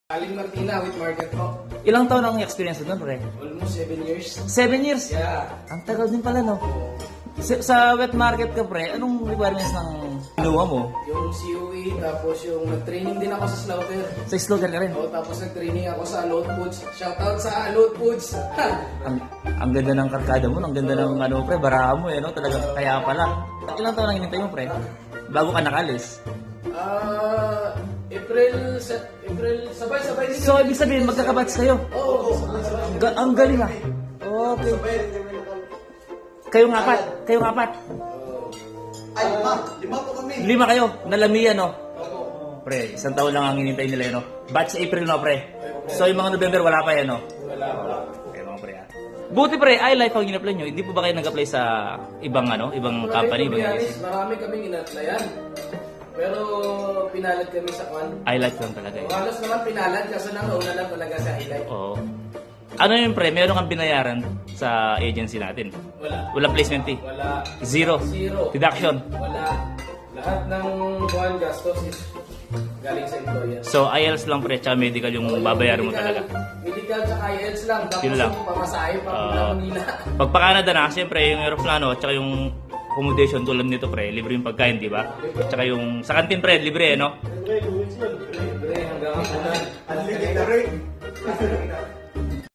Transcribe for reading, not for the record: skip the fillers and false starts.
Aling Martina with market po. Ilang taon ang experience doon, pre? Almost 7 years. 7 years? Yeah. Ang tagal din pala, no? Sa wet market ka, pre, anong requirements ng kinuha mo? Yung COE, tapos yung nag-training din ako sa slaughter. Sa slaughter ka rin? O, tapos nag-training ako sa load foods. Shoutout sa load foods. ang ganda ng karkada mo, ang ganda ng ano, pre, baraha mo, no? Talagang kaya pala. Ilang taon ang hinintay mo, pre? Bago ka nakalis? April, sabay-sabay din. So, ibig sabihin, magkakabatch kayo? Oo. Ang galing, ah. Okay. Kayong apat? Kayong apat? Ay, lima po kami. 5 kayo, nalamian, no? Pre, isang taon lang ang hinintay nila, no? Batch April, no, pre? So, yung mga November, wala pa yan, no? Wala. Okay, mga pre, ah. Buti, pre, iLife ang in-apply nyo. Hindi po ba kayo nag-apply sa ibang, ibang company? Ibang agency? Marami kaming in-applyan. Pero pinalad kami sa kwan. iLife lang talaga, eh. Halos naman pinalad kasi nauna lang talaga sa highlight. Oo. Ano yun, pre? Meron kang binayaran sa agency natin? Wala. Walang placement fee? Wala. Zero? Zero. Deduction? Wala. Lahat ng buwan gastos is galing sa employer. So, IELTS lang, pre, tsaka medical yung babayaran mo talaga? Medical tsaka IELTS lang. Tapos Yun lang. yung pamasahe pa Manila. Pag pa-Canada na, siyempre, yung aeroplano, tsaka yung accommodation tulad nito, pre, libre yung pagkain, di ba? Tsaka yung sa kantin, pre, libre, no? Libre hanggang hapunan. Unlimited rate.